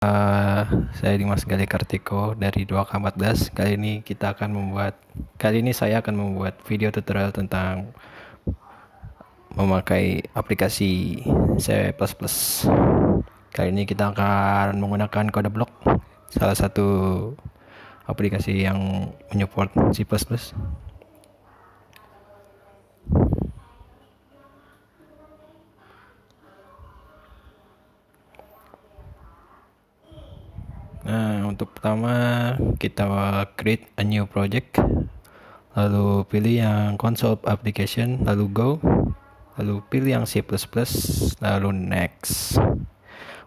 Eh, saya Dimas Gali Kartiko dari 2K14. Kali ini saya akan membuat video tutorial tentang memakai aplikasi C++. Kali ini kita akan menggunakan kode blok, salah satu aplikasi yang menyupport C++. Nah, untuk pertama kita create a new project, lalu pilih yang console application, lalu go, lalu pilih yang C++, lalu next.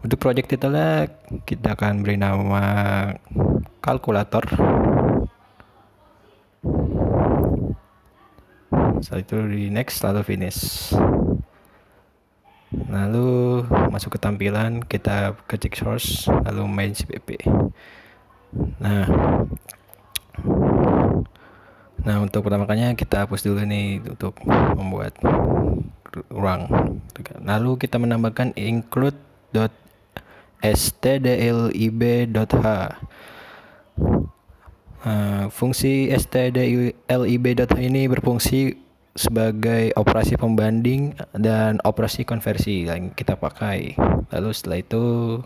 Untuk project detailnya kita akan beri nama kalkulator. Setelah itu di next, lalu finish. Lalu masuk ke tampilan, kita ketik source, lalu main cpp. Nah, untuk pertama kalinya kita hapus dulu nih untuk membuat ruang. Lalu kita menambahkan include.stdlib.h. Fungsi stdlib.h ini berfungsi sebagai operasi pembanding dan operasi konversi yang kita pakai. Lalu setelah itu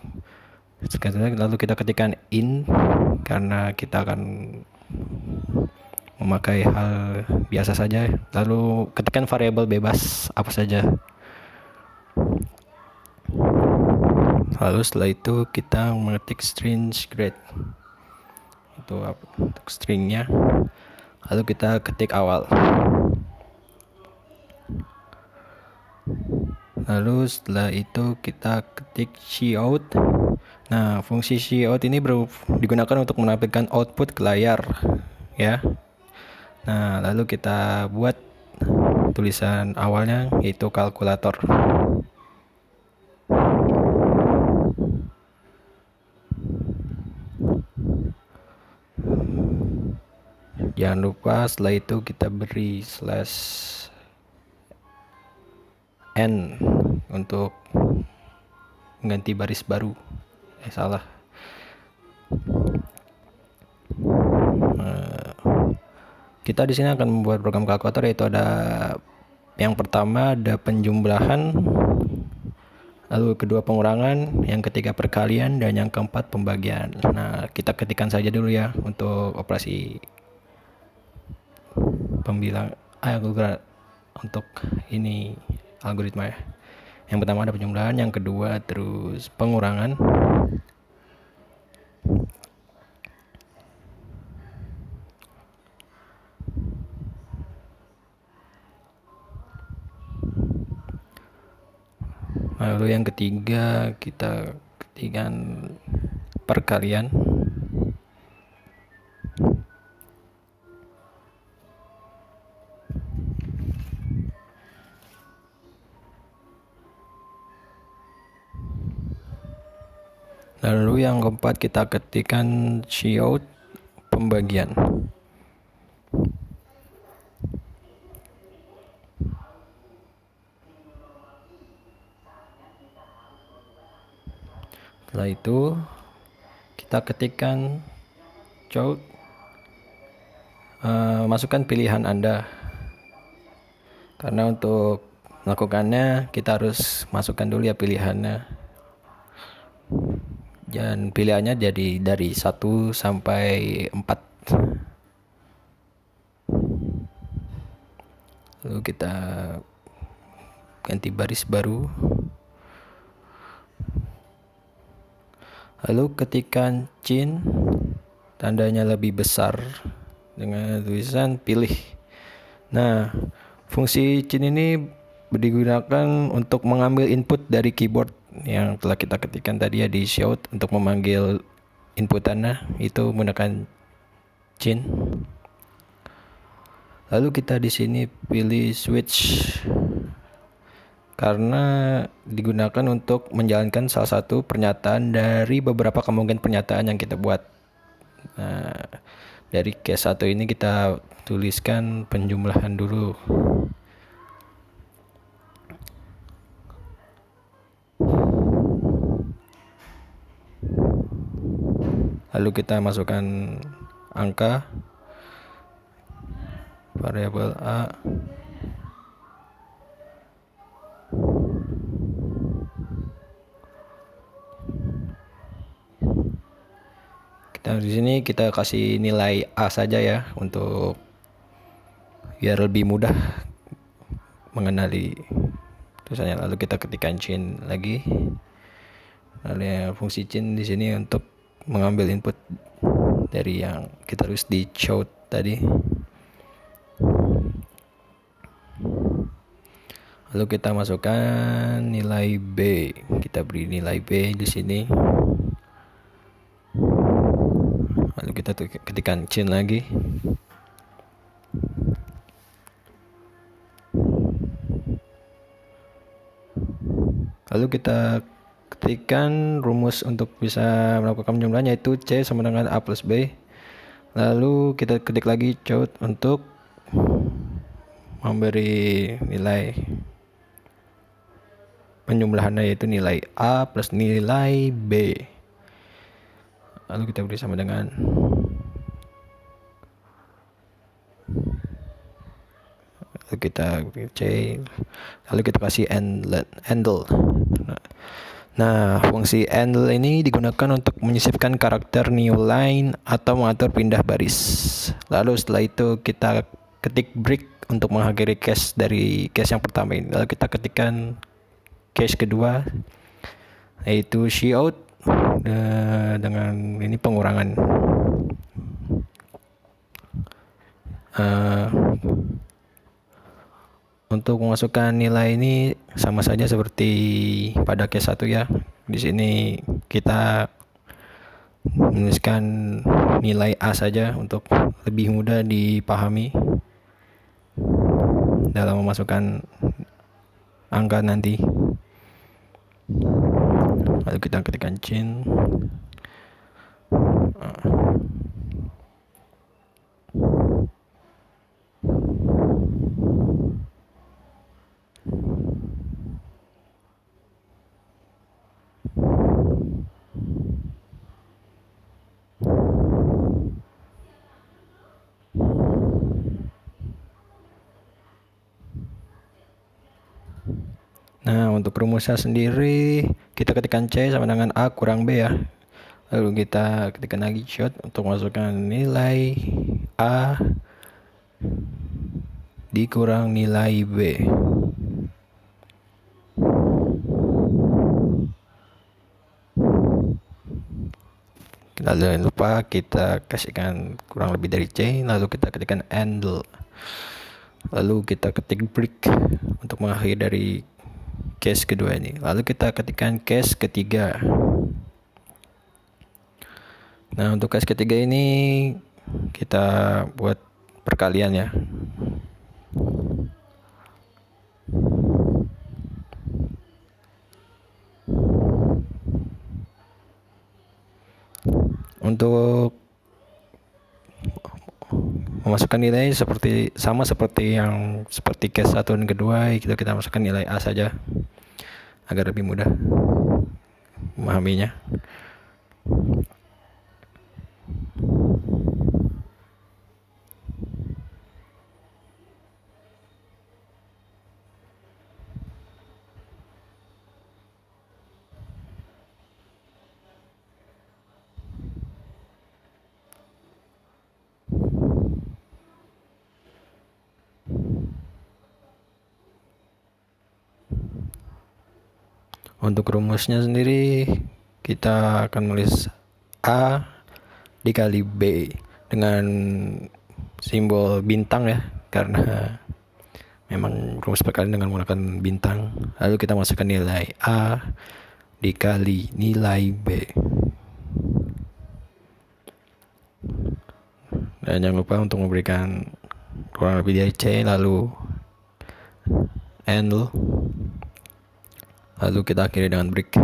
kita ketikkan in karena kita akan memakai hal biasa saja. Lalu ketikkan variabel bebas apa saja. Lalu setelah itu kita mengetik string grade, itu untuk stringnya. Lalu kita ketik awal. Lalu setelah itu kita ketik cout. Nah, fungsi cout ini digunakan untuk menampilkan output ke layar, ya. Nah, lalu kita buat tulisan awalnya yaitu kalkulator. Jangan lupa setelah itu kita beri /n untuk mengganti baris baru. Salah. Kita di sini akan membuat program kalkulator, yaitu ada yang pertama ada penjumlahan, lalu kedua pengurangan, yang ketiga perkalian, dan yang keempat pembagian. Nah, kita ketikkan saja dulu ya untuk operasi untuk ini algoritma ya. Yang pertama ada penjumlahan, yang kedua terus pengurangan. Lalu yang ketiga kita ketikkan perkalian. Lalu yang keempat kita ketikkan cout pembagian. Setelah itu kita ketikkan cout, masukkan pilihan Anda, karena untuk melakukannya kita harus masukkan dulu ya pilihannya, dan pilihannya jadi dari 1 sampai 4. Lalu kita ganti baris baru. Lalu ketikkan cin, tandanya lebih besar dengan tulisan pilih. Nah, fungsi cin ini digunakan untuk mengambil input dari keyboard yang telah kita ketikkan tadi ya di cout. Untuk memanggil inputannya itu menggunakan cin. Lalu kita di sini pilih switch karena digunakan untuk menjalankan salah satu pernyataan dari beberapa kemungkinan pernyataan yang kita buat. Nah, dari case 1 ini kita tuliskan penjumlahan dulu. Lalu kita masukkan angka variabel A. Di sini kita kasih nilai A saja ya, untuk biar lebih mudah mengenali tulisannya. Lalu kita ketikkan chain lagi. Lalu fungsi chain di sini untuk mengambil input dari yang kita tulis di show tadi. Lalu kita masukkan nilai B. Kita beri nilai B di sini. Lalu kita ketikkan chain lagi. Lalu kita ketikkan rumus untuk bisa melakukan penjumlahan, yaitu C sama dengan A plus B. Lalu kita ketik lagi count untuk memberi nilai penjumlahannya, yaitu nilai A plus nilai B. Lalu kita beri sama dengan lalu kita beri C, lalu kita kasih handle. Nah, fungsi handle ini digunakan untuk menyisipkan karakter new line atau mengatur pindah baris. Lalu setelah itu kita ketik break untuk mengakhiri case dari case yang pertama ini. Lalu kita ketikkan case kedua, yaitu cout dengan ini pengurangan. Untuk memasukkan nilai ini sama saja seperti pada case 1 ya. Di sini kita menuliskan nilai A saja untuk lebih mudah dipahami dalam memasukkan angka nanti. Lalu kita ketikkan chain. Nah, untuk rumusnya sendiri kita ketikkan C sama dengan A kurang B ya. Lalu kita ketikkan lagi short untuk masukkan nilai A dikurang nilai B. Lalu jangan lupa kita kasihkan kurang lebih dari C. Lalu kita ketikkan handle. Lalu kita ketik break untuk mengakhiri dari case kedua ini. Lalu kita ketikkan case ketiga. Nah, untuk case ketiga ini kita buat perkalian ya. Untuk memasukkan nilai sama seperti case 1 dan kedua, kita masukkan nilai A saja agar lebih mudah memahaminya. Untuk rumusnya sendiri kita akan menulis A dikali B dengan simbol bintang ya, karena memang rumus perkalian dengan menggunakan bintang. Lalu kita masukkan nilai A dikali nilai B. Dan jangan lupa untuk memberikan kurang lebih dari C, lalu handle. Lalu kita akhiri dengan break.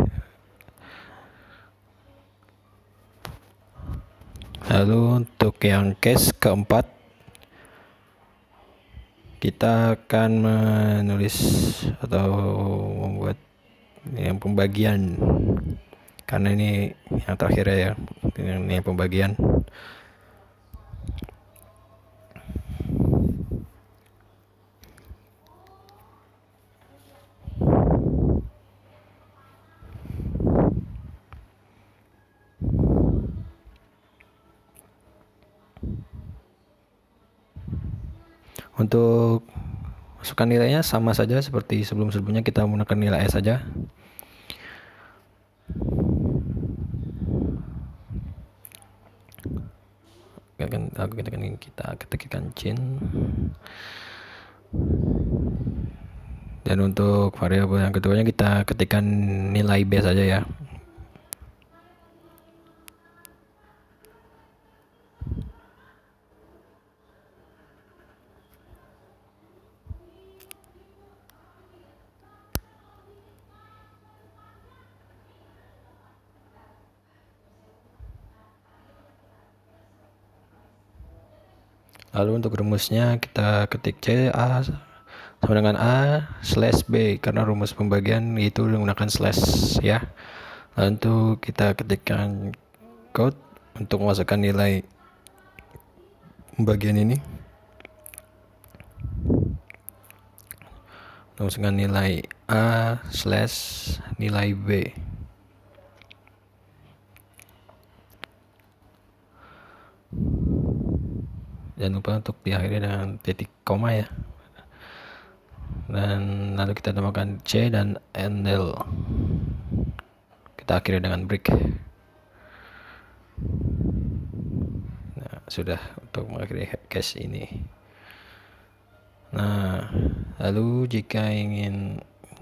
Lalu untuk yang case keempat, kita akan menulis atau membuat yang pembagian, karena ini yang terakhir ya, dengan nilai pembagian. Untuk masukkan nilainya sama saja seperti sebelum-sebelumnya, kita menggunakan nilai S saja. Kita ketikkan Chin. Dan untuk variabel yang keduanya kita ketikkan nilai B saja ya. Lalu untuk rumusnya kita ketik C A sama dengan A/B karena rumus pembagian itu menggunakan slash ya. Lalu untuk kita ketikkan code untuk memasukkan nilai pembagian ini. Masukkan nilai A/nilai B. Jangan lupa untuk diakhiri dengan titik koma ya. Dan lalu kita tambahkan C dan L. Kita akhiri dengan break. Nah, sudah untuk mengakhiri case ini. Nah, lalu jika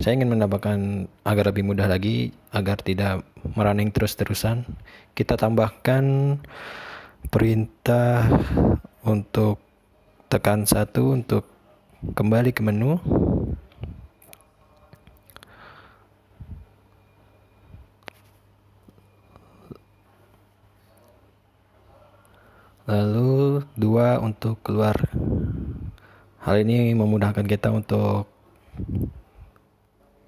saya ingin menambahkan agar lebih mudah lagi, agar tidak merunning terus-terusan, kita tambahkan perintah untuk tekan 1 untuk kembali ke menu. Lalu 2 untuk keluar. Hal ini memudahkan kita untuk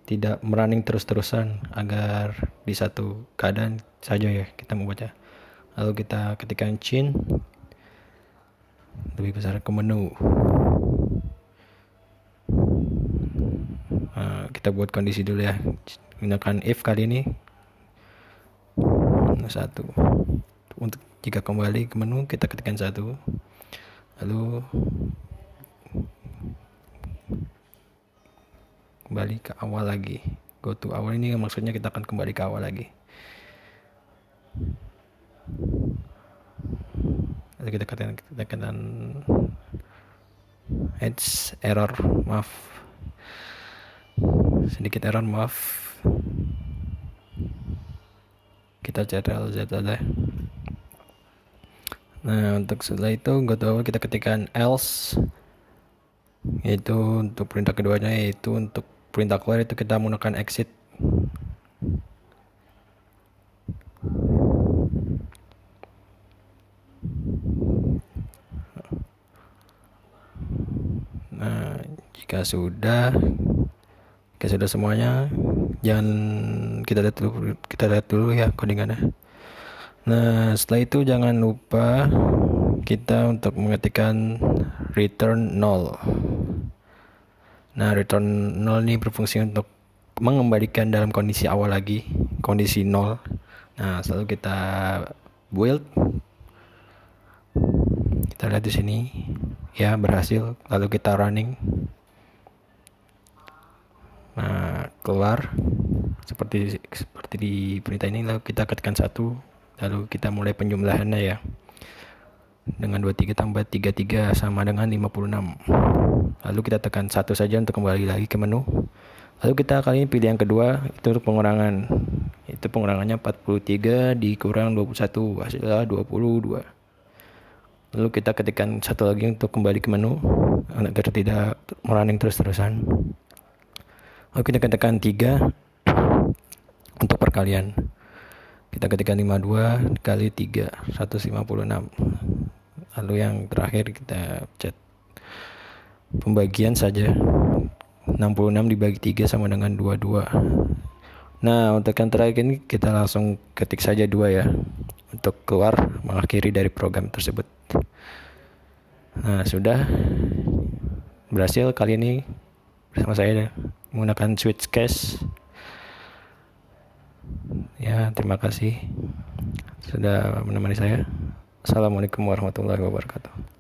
tidak merunning terus-terusan agar di satu keadaan saja ya kita membaca. Lalu kita ketikkan Chin lebih besar ke menu. Kita buat kondisi dulu ya, gunakan if kali ini 1. Untuk jika kembali ke menu kita ketikkan 1, lalu kembali ke awal lagi, go to awal. Ini maksudnya kita akan kembali ke awal lagi. Lalu kita katakan error, maaf, sedikit error, maaf. Kita Ctrl Z aja. Nah, untuk setelah itu go to awal kita ketikkan else, yaitu untuk perintah keduanya, yaitu untuk perintah keluar itu kita menggunakan exit. Nah, jika sudah semuanya, jangan kita lihat dulu ya codingannya. Nah, setelah itu jangan lupa kita untuk mengetikkan return 0. Nah, return 0 ini berfungsi untuk mengembalikan dalam kondisi awal lagi, kondisi 0. Nah, selalu kita build. Kita lihat di sini ya, berhasil. Lalu kita running. Nah, keluar seperti di perintah ini. Lalu kita ketikkan 1, lalu kita mulai penjumlahannya ya, dengan 23 tambah 33 sama dengan 56. Lalu kita tekan 1 saja untuk kembali lagi ke menu. Lalu kita kali ini pilih yang kedua, itu untuk pengurangan. Itu pengurangannya 43 dikurang 21, hasilnya 22. Lalu kita ketikkan 1 lagi untuk kembali ke menu agar tidak merunning terus-terusan. Lalu kita ketikkan 3 untuk perkalian. Kita ketikkan 52 kali 3, 156. Lalu yang terakhir kita chat pembagian saja. 66 dibagi 3 sama dengan 22. Nah, untuk yang terakhir ini kita langsung ketik saja 2 ya. untuk keluar mengakhiri dari program tersebut. Nah, sudah berhasil kali ini bersama saya menggunakan switch case. Ya, terima kasih sudah menemani saya. Assalamualaikum warahmatullahi wabarakatuh.